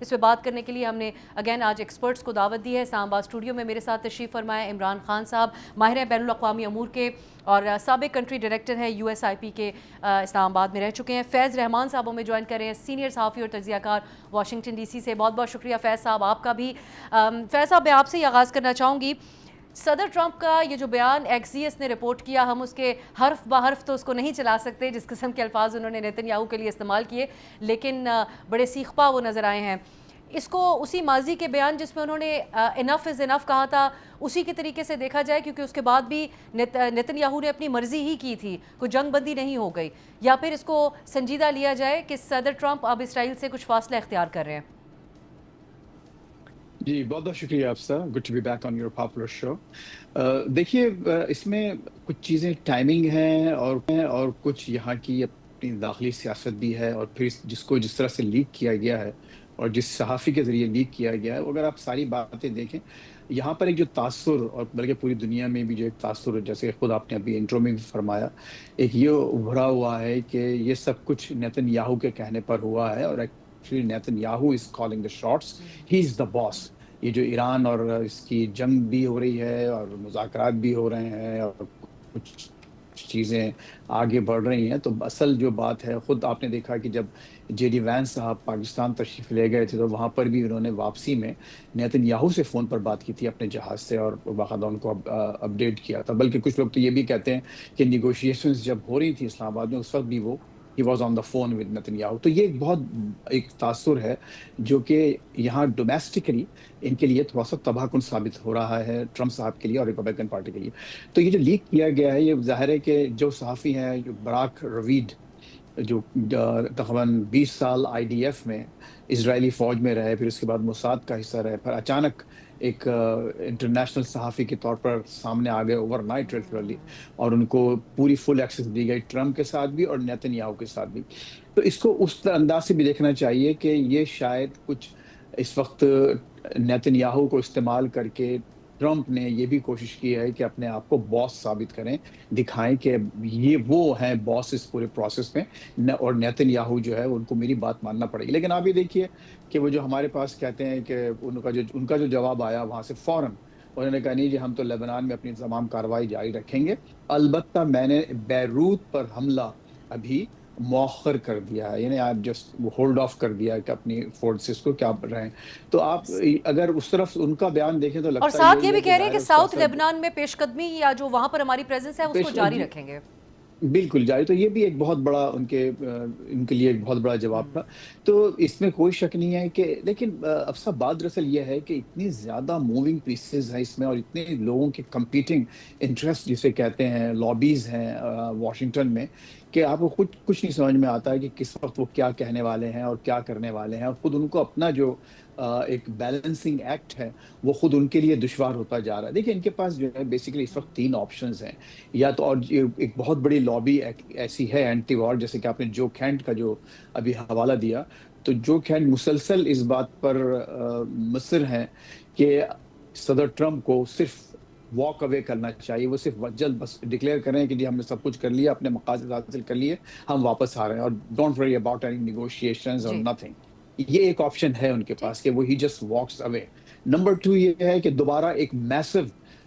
اس پہ بات کرنے کے لیے ہم نے اگین آج ایکسپرٹس کو دعوت دی ہے. اسلام آباد اسٹوڈیو میں میرے ساتھ تشریف فرمایا عمران خان صاحب, ماہر بین الاقوامی امور کے اور سابق کنٹری ڈائریکٹر ہیں USIP کے, اسلام آباد میں رہ چکے ہیں. فیض رحمان صاحب ہمیں جوائن کر رہے ہیں, سینئر صحافی اور تجزیہ کار, واشنگٹن DC سے. بہت بہت شکریہ فیض صاحب آپ کا بھی. فیض صاحب میں آپ سے ہی آغاز کرنا چاہوں گی. صدر ٹرمپ کا یہ جو بیان ایکسیس نے رپورٹ کیا, ہم اس کے حرف بہ حرف تو اس کو نہیں چلا سکتے جس قسم کے الفاظ انہوں نے نیتن یاہو کے لیے استعمال کیے, لیکن بڑے سیخ پا وہ نظر آئے ہیں. اس کو اسی ماضی کے بیان جس میں انہوں نے انف از انف کہا تھا اسی کے طریقے سے دیکھا جائے, کیونکہ اس کے بعد بھی نیتن یاہو نے اپنی مرضی ہی کی تھی, کوئی جنگ بندی نہیں ہو گئی, یا پھر اس کو سنجیدہ لیا جائے کہ صدر ٹرمپ اب اسرائیل سے کچھ فاصلہ اختیار کر رہے ہیں؟ جی بہت بہت شکریہ آپ سا, good to be back on your popular show. دیکھیے اس میں کچھ چیزیں ٹائمنگ ہیں اور کچھ یہاں کی اپنی داخلی سیاست بھی ہے, اور پھر جس کو جس طرح سے لیک کیا گیا ہے اور جس صحافی کے ذریعے لیک کیا گیا ہے, اگر آپ ساری باتیں دیکھیں یہاں پر ایک جو تاثر, اور بلکہ پوری دنیا میں بھی جو ایک تاثر, جیسے خود آپ نے ابھی انٹرو میں بھی فرمایا, ایک یہ ابھرا ہوا ہے کہ یہ سب کچھ نیتن یاہو کے کہنے پر ہوا ہے, اور actually Netanyahu is calling the shots, he is the boss. یہ جو ایران اور اس کی جنگ بھی ہو رہی ہے اور مذاکرات بھی ہو رہے ہیں اور کچھ چیزیں آگے بڑھ رہی ہیں, تو اصل جو بات ہے, خود آپ نے دیکھا کہ جب جے ڈی وینس صاحب پاکستان تشریف لے گئے تھے تو وہاں پر بھی انہوں نے واپسی میں نیتن یاہو سے فون پر بات کی تھی اپنے جہاز سے, اور باقاعدہ ان کو اپڈیٹ کیا تھا. بلکہ کچھ لوگ تو یہ بھی کہتے ہیں کہ نیگوشیشنز جب ہو رہی تھی اسلام آباد میں اس وقت بھی وہ he was on the phone with Netanyahu. تو یہ ایک بہت ایک تاثر ہے جو کہ یہاں ڈومیسٹکلی ان کے لیے تھوڑا سا تباہ کن ثابت ہو رہا ہے, ٹرمپ صاحب کے لیے اور ریپبلکن پارٹی کے لیے. تو یہ جو لیک کیا گیا ہے, یہ ظاہر ہے کہ جو صحافی ہیں, جو براک رویڈ, جو تقریباً 20 سال IDF میں اسرائیلی فوج میں رہے, پھر اس کے بعد موساد کا حصہ رہے, پھر اچانک ایک انٹرنیشنل صحافی کے طور پر سامنے آ گئے اوور نائٹ لٹرلی, اور ان کو پوری فل ایکسس دی گئی ٹرمپ کے ساتھ بھی اور نیتن یاہو کے ساتھ بھی. تو اس کو اس انداز سے بھی دیکھنا چاہیے کہ یہ شاید کچھ اس وقت نیتن یاہو کو استعمال کر کے ٹرمپ نے یہ بھی کوشش کی ہے کہ اپنے آپ کو باس ثابت کریں, دکھائیں کہ یہ وہ ہیں باس اس پورے پروسیس میں, اور نیتن یاہو جو ہے ان کو میری بات ماننا پڑے گی. لیکن آپ یہ دیکھیے کہ وہ جو ہمارے پاس کہتے ہیں کہ ان کا جو جواب آیا وہاں سے فوراً انہوں نے کہا نہیں جی ہم تو لبنان میں اپنی تمام کارروائی جاری رکھیں گے, البتہ میں نے بیروت پر حملہ ابھی مؤخر کر دیا ہے, یعنی آپ جسٹ ہولڈ آف کر دیا ہے کہ اپنی فورسز کو کیا رہیں. تو آپ اگر اس طرف ان کا بیان دیکھیں تو اور لگتا ساتھ یہ یہی بھی ہے کہ کہہ رہے ہیں ظاہر کہ ہے اس کا ساؤتھ اثر لیبنان میں پیش قدمی یا جو وہاں پر ہماری پریزنس ہے اس کو جاری رکھیں گے. بالکل جاری. تو یہ بھی ایک بہت بڑا ان کے لیے ایک بہت بڑا جواب تھا. تو اس میں کوئی شک نہیں ہے کہ, لیکن افسر بات دراصل یہ ہے کہ اتنی زیادہ موونگ پیسز ہیں اس میں, اور اتنے لوگوں کے کمپیٹنگ انٹرسٹ جسے کہتے ہیں, لابیز ہیں واشنگٹن میں, کہ آپ کو کچھ نہیں سمجھ میں آتا ہے کہ کس وقت وہ کیا کہنے والے ہیں اور کیا کرنے والے ہیں, اور خود ان کو اپنا جو ایک بیلنسنگ ایکٹ ہے وہ خود ان کے لیے دشوار ہوتا جا رہا ہے. دیکھیں ان کے پاس جو ہے بیسیکلی اس وقت 3 آپشنز ہیں, یا تو اور ایک بہت بڑی لابی ایسی ہے اینٹی وار, جیسے کہ آپ نے جو کینٹ کا جو ابھی حوالہ دیا, تو جو کینٹ مسلسل اس بات پر مصر ہیں کہ صدر ٹرمپ کو صرف واک اوے کرنا چاہیے, وہ صرف جلد بس ڈکلیئر کریں کہ جی ہم نے سب کچھ کر لیا, اپنے مقاصد حاصل کر لیے, ہم واپس آ رہے ہیں, اور don't worry about any negotiations اور نتھنگ. یہ ایک آپشن ہے ان کے پاس کہ وہ he just walks away. Number 2 یہ ہے کہ دوبارہ ایک میسو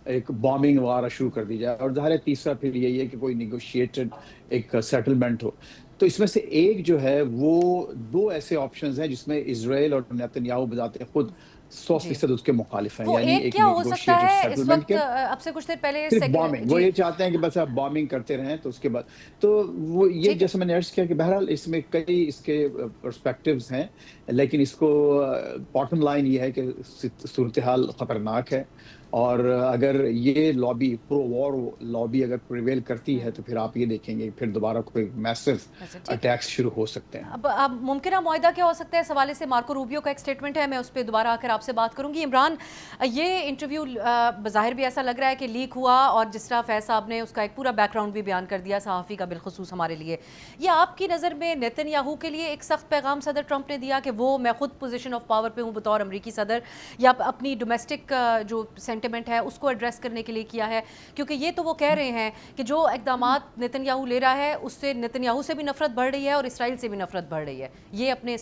ایک بامبنگ وغیرہ شروع کر دی جائے, اور ظاہر ہے تیسرا پھر یہی ہے کہ کوئی نیگوشیٹڈ ایک سیٹلمنٹ ہو. تو اس میں سے ایک جو ہے وہ 2 ایسے آپشنز ہیں جس میں اسرائیل اور نیتن یاہو بذات خود 100% اس کے مخالف ہیں, وہ یعنی ایک ایک کیا ہو سکتا نیگوشیٹڈ ہے اس سیٹلمنٹ وقت, کے, اب سے کچھ دیر پہلے صرف بامبنگ. وہ یہ چاہتے ہیں کہ بس آپ بامبنگ کرتے رہیں, تو اس کے بعد تو وہ یہ جیسے میں نے عرض کیا کہ بہرحال اس میں کئی اس کے پرسپیکٹیوز ہیں, لیکن اس کو باٹم لائن یہ ہے کہ صورتحال خطرناک ہے, اور اگر یہ لابی پرو وار لابی اگر پریویل کرتی ہے تو پھر آپ یہ دیکھیں گے پھر دوبارہ کوئی میسو اٹیکس شروع ہو سکتے ہیں. اب ممکنہ معاہدہ کیا ہو سکتا ہے, اس حوالے سے مارکو روبیو کا ایک سٹیٹمنٹ ہے, میں اس پہ دوبارہ آ کر آپ سے بات کروں گی. عمران, یہ انٹرویو بظاہر بھی ایسا لگ رہا ہے کہ لیک ہوا, اور جس طرح فیض صاحب نے اس کا ایک پورا بیک گراؤنڈ بھی بیان کر دیا صحافی کا بالخصوص ہمارے لیے, یہ آپ کی نظر میں نیتن یاہو کے لیے ایک سخت پیغام صدر ٹرمپ نے دیا کہ وہ میں خود پوزیشن آف پاور پہ ہوں بطور امریکی صدر, یا اپنی ڈومیسٹک جو سینٹیمنٹ ہے اس کو ایڈریس کرنے کے لیے کیا ہے؟ کیونکہ یہ تو وہ کہہ رہے ہیں کہ جو اقدامات نیتن یاہو لے رہا ہے اس سے نیتن یاہو سے بھی نفرت بڑھ رہی ہے اور اسرائیل سے بھی نفرت بڑھ رہی ہے. یہ اپنے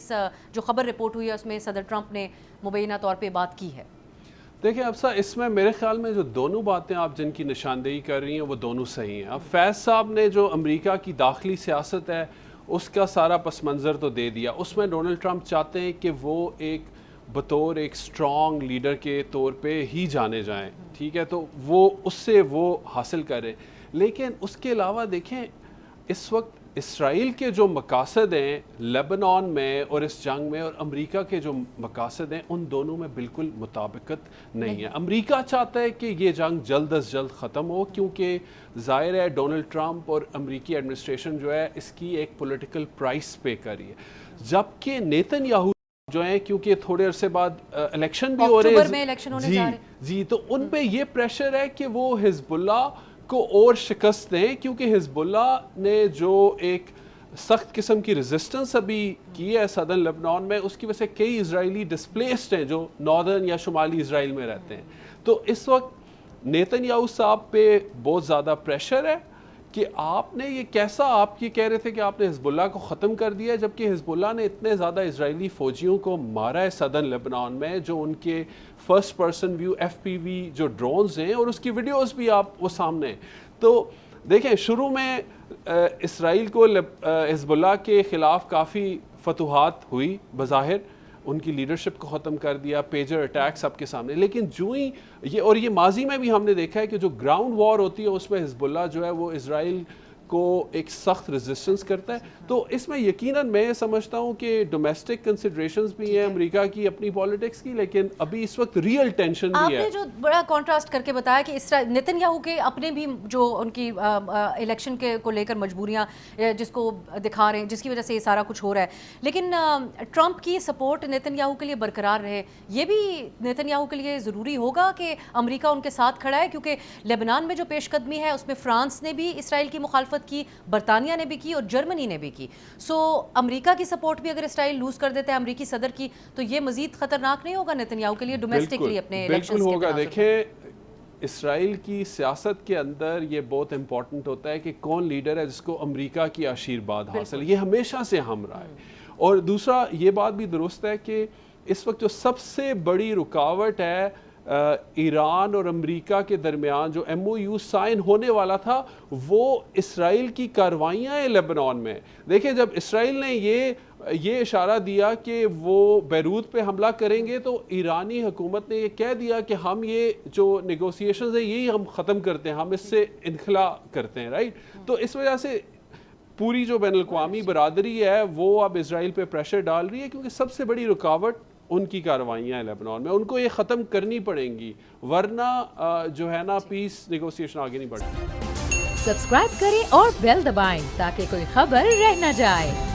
جو خبر رپورٹ ہوئی ہے اس میں صدر ٹرمپ نے مبینہ طور پہ بات کی ہے. دیکھیں افسا، اس میں میرے خیال میں جو دونوں باتیں آپ جن کی نشاندہی کر رہی ہیں وہ دونوں صحیح ہیں. اب فیض صاحب نے جو امریکہ کی داخلی سیاست ہے اس کا سارا پس منظر تو دے دیا. اس میں ڈونلڈ ٹرمپ چاہتے ہیں کہ وہ بطور ایک سٹرونگ لیڈر کے طور پہ ہی جانے جائیں، ٹھیک ہے، تو وہ اس سے وہ حاصل کریں. لیکن اس کے علاوہ دیکھیں اس وقت اسرائیل کے جو مقاصد ہیں لیبنان میں اور اس جنگ میں اور امریکہ کے جو مقاصد ہیں ان دونوں میں بالکل مطابقت نہیں ہے. امریکہ چاہتا ہے کہ یہ جنگ جلد از جلد ختم ہو کیونکہ ظاہر ہے ڈونلڈ ٹرمپ اور امریکی ایڈمنسٹریشن جو ہے اس کی ایک پولیٹیکل پرائس پے کری ہے، جبکہ نیتن یاہو جو ہیں کیونکہ تھوڑے عرصے بعد الیکشن بھی ہو رہے ہیں جی تو ان پہ یہ پریشر ہے کہ وہ حزب اللہ کو اور شکست دیں، کیونکہ حزب اللہ نے جو ایک سخت قسم کی ریزسٹنس ابھی کی ہے صدرن لبنان میں، اس کی وجہ سے کئی اسرائیلی ڈسپلیسڈ ہیں جو ناردرن یا شمالی اسرائیل میں رہتے ہیں. تو اس وقت نیتن یاہو صاحب پہ بہت زیادہ پریشر ہے کہ آپ نے یہ کیسا، آپ یہ کہہ رہے تھے کہ آپ نے حزب اللہ کو ختم کر دیا ہے، جبکہ حزب اللہ نے اتنے زیادہ اسرائیلی فوجیوں کو مارا ہے صدرن لبنان میں، جو ان کے فرسٹ پرسن ویو FPV جو ڈرونز ہیں اور اس کی ویڈیوز بھی آپ وہ سامنے ہیں. تو دیکھیں شروع میں اسرائیل کو حزب اللہ کے خلاف کافی فتوحات ہوئی، بظاہر ان کی لیڈرشپ کو ختم کر دیا، پیجر اٹیک سب کے سامنے، لیکن جو ہی یہ ماضی میں بھی ہم نے دیکھا ہے کہ جو گراؤنڈ وار ہوتی ہے اس میں حزب اللہ جو ہے وہ اسرائیل کو ایک سخت ریزسٹنس کرتا ہے. تو اس میں یقیناً میں سمجھتا ہوں کہ ڈومیسٹک کنسیڈریشنز بھی ہیں امریکہ کی اپنی پالیٹکس کی، لیکن ابھی اس وقت ریئل ٹینشن بھی ہے. آپ نے جو بڑا کانٹراسٹ کر کے بتایا کہ نیتن یاہو کے اپنے بھی جو ان کی الیکشن کو لے کر مجبوریاں جس کو دکھا رہے ہیں، جس کی وجہ سے یہ سارا کچھ ہو رہا ہے، لیکن ٹرمپ کی سپورٹ نیتن یاہو کے لیے برقرار رہے. یہ بھی نیتن یاہو کے لیے ضروری ہوگا کہ امریکہ ان کے ساتھ کھڑا ہے، کیونکہ لیبنان میں جو پیش قدمی ہے اس میں فرانس نے بھی اسرائیل کی مخالفت کی، برطانیہ نے بھی کی اور جرمنی نے بھی کی. سو امریکہ کی سپورٹ بھی اگر اسرائیل لوز کر دیتا ہے امریکی صدر کی، تو یہ مزید خطرناک نہیں ہوگا نیتن یاہو کے لیے ڈومیسٹکلی اپنے الیکشنز کے؟ بالکل ہوگا. دیکھیں اسرائیل کی سیاست کے اندر یہ بہت امپورٹنٹ ہوتا ہے کہ کون لیڈر ہے جس کو امریکہ کی آشیرواد حاصل ہے، یہ ہمیشہ سے ہم رہا ہے. اور دوسرا یہ بات بھی درست ہے کہ اس وقت جو سب سے بڑی رکاوٹ ہے ایران اور امریکہ کے درمیان جو MOU سائن ہونے والا تھا وہ اسرائیل کی کارروائیاں ہیں لیبنان میں. دیکھیں جب اسرائیل نے یہ اشارہ دیا کہ وہ بیروت پہ حملہ کریں گے تو ایرانی حکومت نے یہ کہہ دیا کہ ہم یہ جو نیگوسیشنز ہیں یہی ہم ختم کرتے ہیں، ہم اس سے انخلا کرتے ہیں، رائٹ. تو اس وجہ سے پوری جو بین الاقوامی برادری ہے وہ اب اسرائیل پہ پریشر ڈال رہی ہے، کیونکہ سب سے بڑی رکاوٹ ان کی کارروائیاں ہیں لیبنان میں، ان کو یہ ختم کرنی پڑیں گی ورنہ جو ہے نا پیس نیگوسیشن آگے نہیں بڑھتی. سبسکرائب کریں اور بیل دبائیں تاکہ کوئی خبر رہ نہ جائے.